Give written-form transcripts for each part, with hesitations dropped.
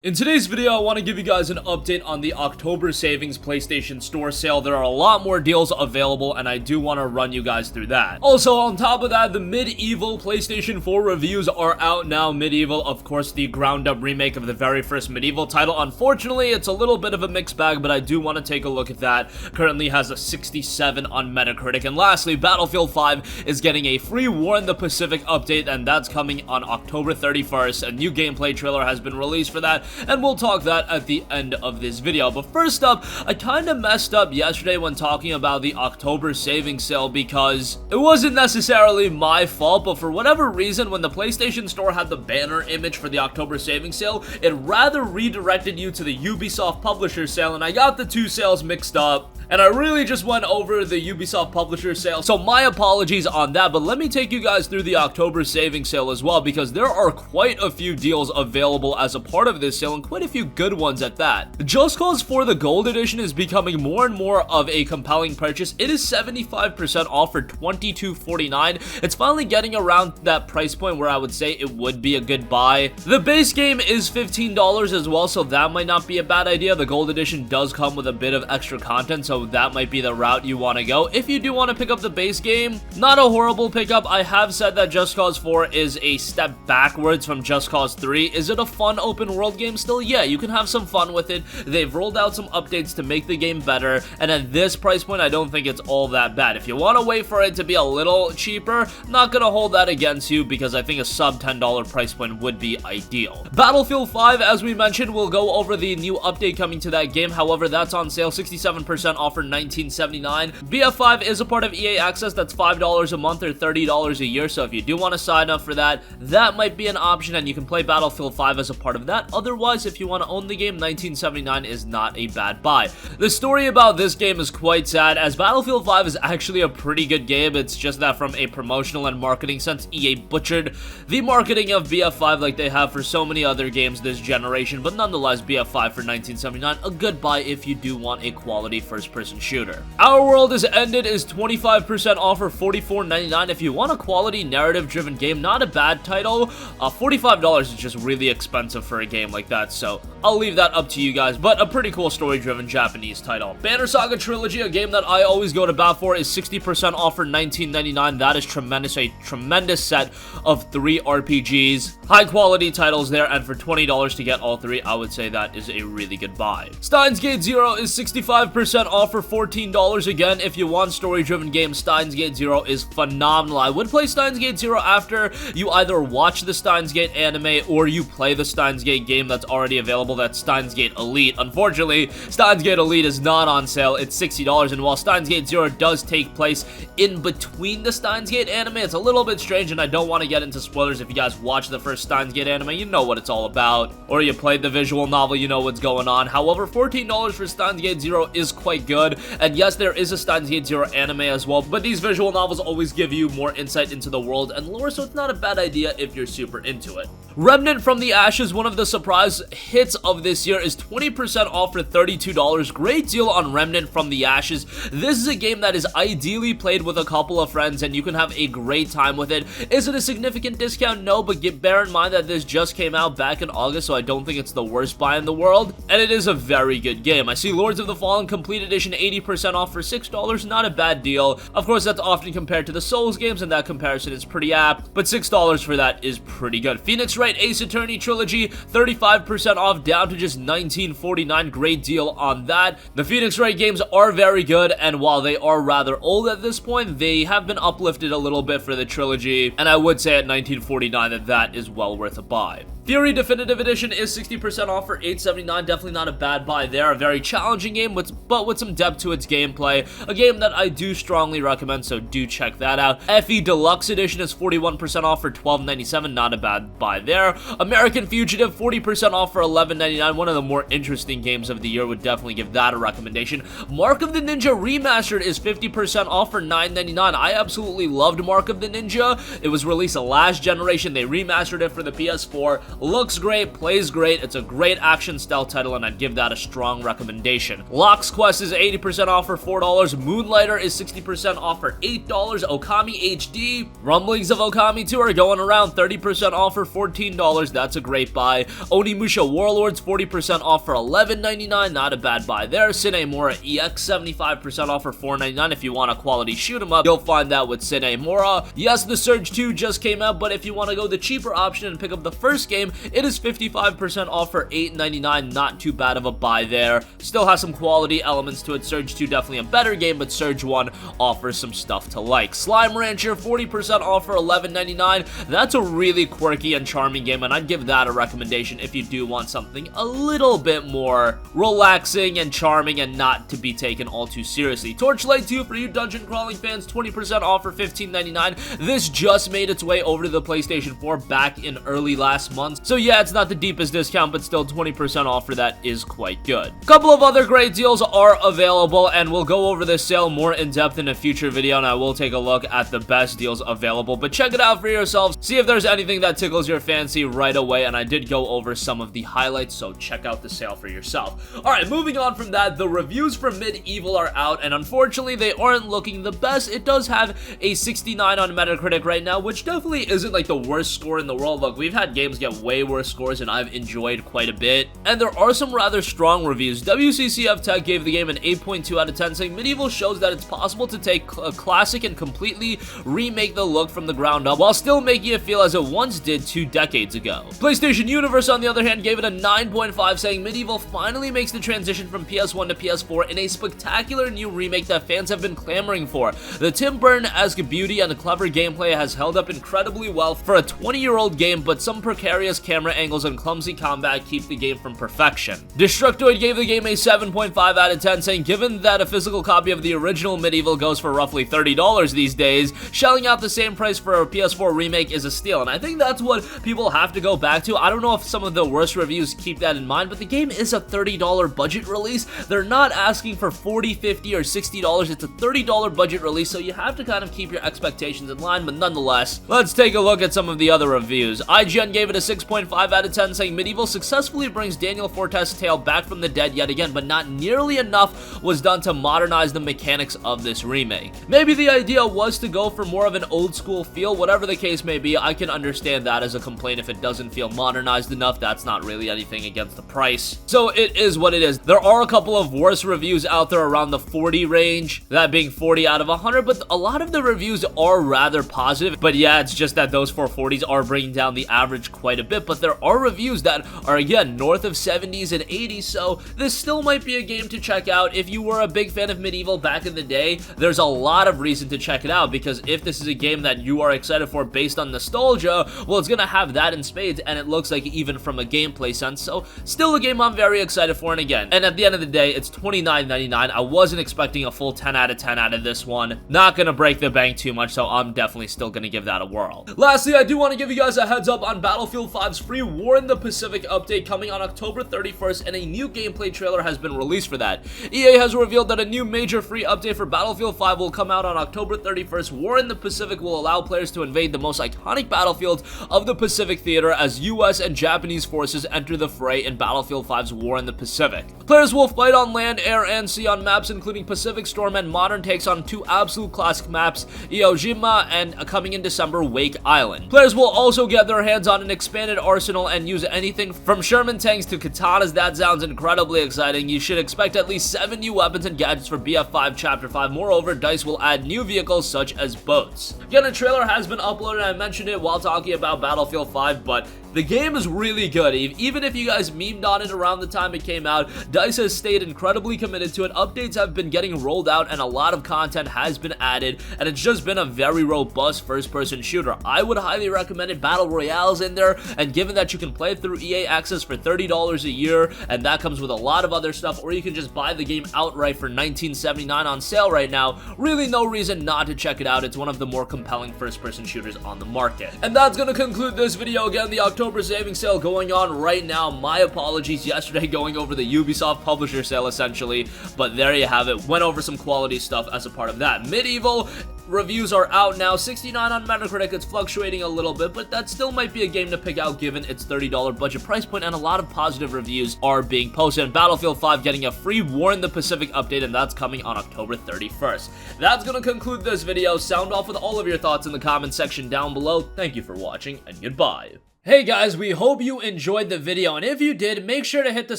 In today's video, I want to give you guys an update on the October Savings PlayStation Store sale. There are a lot more deals available, and I do want to run you guys through that. Also, on top of that, the Medieval PlayStation 4 reviews are out now. Medieval, of course, the ground-up remake of the very first Medieval title. Unfortunately, it's a little bit of a mixed bag, but I do want to take a look at that. Currently has a 67 on Metacritic. And lastly, Battlefield 5 is getting a free War in the Pacific update, and that's coming on October 31st. A new gameplay trailer has been released for that, and we'll talk that at the end of this video. But first up, I kind of messed up yesterday when talking about the October savings sale because it wasn't necessarily my fault, but for whatever reason, when the PlayStation Store had the banner image for the October savings sale, it rather redirected you to the Ubisoft Publisher sale, and I got the two sales mixed up. And I really just went over the Ubisoft Publisher sale, so my apologies on that, but let me take you guys through the October savings sale as well, because there are quite a few deals available as a part of this sale, and quite a few good ones at that. Just Cause 4 the Gold Edition is becoming more and more of a compelling purchase. It is 75% off for $22.49. It's finally getting around that price point where I would say it would be a good buy. The base game is $15 as well, so that might not be a bad idea. The Gold Edition does come with a bit of extra content, so that might be the route you want to go. If you do want to pick up the base game, not a horrible pickup. I have said that Just Cause 4 is a step backwards from Just Cause 3. Is it a fun open world game still? Yeah, you can have some fun with it. They've rolled out some updates to make the game better, and at this price point, I don't think it's all that bad. If you want to wait for it to be a little cheaper, not gonna hold that against you, because I think a sub $10 price point would be ideal. Battlefield 5, as we mentioned, we'll go over the new update coming to that game. However, that's on sale, 67% off for $19.79. BF5 is a part of EA Access. That's $5 a month or $30 a year, so if you do want to sign up for that, that might be an option, and you can play Battlefield 5 as a part of that. Otherwise, if you want to own the game, $19.79 is not a bad buy. The story about this game is quite sad, as Battlefield 5 is actually a pretty good game. It's just that from a promotional and marketing sense, EA butchered the marketing of BF5 like they have for so many other games this generation, but nonetheless, BF5 for $19.79, a good buy if you do want a quality first-person shooter. Our World is Ended is 25% off for $44.99. If you want a quality narrative-driven game, not a bad title. $45 is just really expensive for a game like that, so I'll leave that up to you guys, but a pretty cool story-driven Japanese title. Banner Saga Trilogy, a game that I always go to bat for, is 60% off for $19.99. That is tremendous, a tremendous set of 3 RPGs. High-quality titles there, and for $20 to get all 3, I would say that is a really good buy. Steins Gate Zero is 65% off for $14. Again, if you want story-driven games, Steins Gate Zero is phenomenal. I would play Steins Gate Zero after you either watch the Steins Gate anime or you play the Steins Gate game that's already available. That's Steins Gate Elite. Unfortunately, Steins Gate Elite is not on sale. It's $60, and while Steins Gate Zero does take place in between the Steins Gate anime, it's a little bit strange, and I don't want to get into spoilers. If you guys watch the first Steins Gate anime, you know what it's all about. Or you played the visual novel, you know what's going on. However, $14 for Steins Gate Zero is quite good, and yes, there is a Steins Gate Zero anime as well, but these visual novels always give you more insight into the world and lore, so it's not a bad idea if you're super into it. Remnant from the Ashes, one of the surprise hits of this year, is 20% off for $32. Great deal on Remnant from the Ashes. This is a game that is ideally played with a couple of friends, and you can have a great time with it. Is it a significant discount? No, but bear in mind that this just came out back in August, so I don't think it's the worst buy in the world, and it is a very good game. I see Lords of the Fallen Complete Edition 80% off for $6, not a bad deal. Of course, that's often compared to the Souls games, and that comparison is pretty apt, but $6 for that is pretty good. Phoenix Wright Ace Attorney Trilogy, 35% off, down to just $19.49. Great deal on that. The Phoenix Wright games are very good, and while they are rather old at this point, they have been uplifted a little bit for the trilogy, and I would say at $19.49 that is well worth a buy. Fury Definitive Edition is 60% off for $8.79. Definitely not a bad buy there. A very challenging game, but with some depth to its gameplay. A game that I do strongly recommend, so do check that out. FE Deluxe Edition is 41% off for $12.97. Not a bad buy there. American Fugitive, 40% off for $11.99. One of the more interesting games of the year. Would definitely give that a recommendation. Mark of the Ninja Remastered is 50% off for $9.99. I absolutely loved Mark of the Ninja. It was released last generation. They remastered it for the PS4. looks great, plays great, it's a great action stealth title, and I'd give that a strong recommendation. Lock's Quest is 80% off for $4, Moonlighter is 60% off for $8, Okami HD, Rumblings of Okami 2 are going around 30% off for $14, that's a great buy. Onimusha Warlords 40% off for $11.99, not a bad buy there. Cinemora EX 75% off for $4.99. If you want a quality shoot 'em up, you'll find that with Cinemora. Yes, the Surge 2 just came out, but if you want to go the cheaper option and pick up the first game, it is 55% off for $8.99, not too bad of a buy there. Still has some quality elements to it. Surge 2 definitely a better game, but Surge 1 offers some stuff to like. Slime Rancher 40% off for $11.99. That's a really quirky and charming game, and I'd give that a recommendation if you do want something a little bit more relaxing and charming and not to be taken all too seriously. Torchlight 2 for you dungeon crawling fans, 20% off for $15.99. This just made its way over to the PlayStation 4 back in early last month, so yeah, it's not the deepest discount, but still 20% off for that is quite good. A couple of other great deals are available, and we'll go over this sale more in depth in a future video, and I will take a look at the best deals available, but check it out for yourselves, see if there's anything that tickles your fancy right away, and I did go over some of the highlights, so check out the sale for yourself. Alright, moving on from that, the reviews for Medievil are out, and unfortunately they aren't looking the best. It does have a 69 on Metacritic right now, which definitely isn't like the worst score in the world. Look, we've had games get way worse scores and I've enjoyed quite a bit, and there are some rather strong reviews. WCCF Tech gave the game an 8.2 out of 10, saying Medievil shows that it's possible to take a classic and completely remake the look from the ground up while still making it feel as it once did 2 decades ago. PlayStation Universe, on the other hand, gave it a 9.5, saying Medievil finally makes the transition from PS1 to PS4 in a spectacular new remake that fans have been clamoring for. The Tim Burton-esque beauty and clever gameplay has held up incredibly well for a 20-year-old game, but some precarious camera angles and clumsy combat keep the game from perfection. Destructoid gave the game a 7.5 out of 10, saying given that a physical copy of the original Medievil goes for roughly $30 these days, shelling out the same price for a PS4 remake is a steal, and I think that's what people have to go back to. I don't know if some of the worst reviews keep that in mind, but the game is a $30 budget release. They're not asking for $40, $50, or $60. It's a $30 budget release, so you have to kind of keep your expectations in line, but nonetheless, let's take a look at some of the other reviews. IGN gave it a 6.5 out of 10, saying Medievil successfully brings Daniel Fortes's tale back from the dead yet again, but not nearly enough was done to modernize the mechanics of this remake. Maybe the idea was to go for more of an old school feel. Whatever the case may be, I can understand that as a complaint if it doesn't feel modernized enough. That's not really anything against the price, so it is what it is. There are a couple of worse reviews out there around the 40 range, that being 40 out of 100, but a lot of the reviews are rather positive. But yeah, it's just that those 440s are bringing down the average quite a bit, but there are reviews that are again north of 70s and 80s, so this still might be a game to check out. If you were a big fan of Medievil back in the day, there's a lot of reason to check it out, because if this is a game that you are excited for based on nostalgia, well, it's gonna have that in spades, and it looks like even from a gameplay sense, so still a game I'm very excited for. And again, and at the end of the day, it's $29.99. I wasn't expecting a full 10 out of 10 out of this one. Not gonna break the bank too much, so I'm definitely still gonna give that a whirl. Lastly, I do want to give you guys a heads up on Battlefield 5's free War in the Pacific update coming on October 31st, and a new gameplay trailer has been released for that. EA has revealed that a new major free update for Battlefield 5 will come out on October 31st. War in the Pacific will allow players to invade the most iconic battlefield of the Pacific theater as US and Japanese forces enter the fray in Battlefield 5's War in the Pacific. Players will fight on land, air, and sea on maps including Pacific Storm and modern takes on 2 absolute classic maps, Iwo Jima and coming in December, Wake Island. Players will also get their hands on an expanded arsenal and use anything from Sherman tanks to katanas. That sounds incredibly exciting. You should expect at least 7 new weapons and gadgets for BF5 Chapter 5. Moreover, DICE will add new vehicles such as boats. Again, a trailer has been uploaded. I mentioned it while talking about Battlefield 5, but the game is really good. Even if you guys memed on it around the time it came out, DICE has stayed incredibly committed to it. Updates have been getting rolled out and a lot of content has been added, and it's just been a very robust first-person shooter. I would highly recommend it. Battle Royale's in there, and given that you can play it through EA Access for $30 a year, and that comes with a lot of other stuff, or you can just buy the game outright for $19.79 on sale right now, really no reason not to check it out. It's one of the more compelling first-person shooters on the market. And that's gonna conclude this video. Again, the October savings sale going on right now. My apologies yesterday going over the Ubisoft publisher sale essentially, but there you have it. Went over some quality stuff as a part of that. Medievil Reviews are out now, 69 on Metacritic. It's fluctuating a little bit, but that still might be a game to pick out given its $30 budget price point, and a lot of positive reviews are being posted. And Battlefield 5 getting a free War in the Pacific update, and that's coming on October 31st. That's gonna conclude this video. Sound off with all of your thoughts in the comment section down below. Thank you for watching, and goodbye. Hey guys, we hope you enjoyed the video, and if you did, make sure to hit the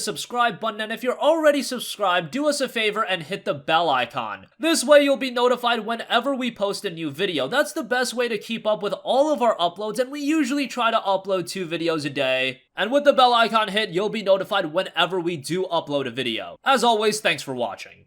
subscribe button, and if you're already subscribed, do us a favor and hit the bell icon. This way you'll be notified whenever we post a new video. That's the best way to keep up with all of our uploads, and we usually try to upload 2 videos a day. And with the bell icon hit, you'll be notified whenever we do upload a video. As always, thanks for watching.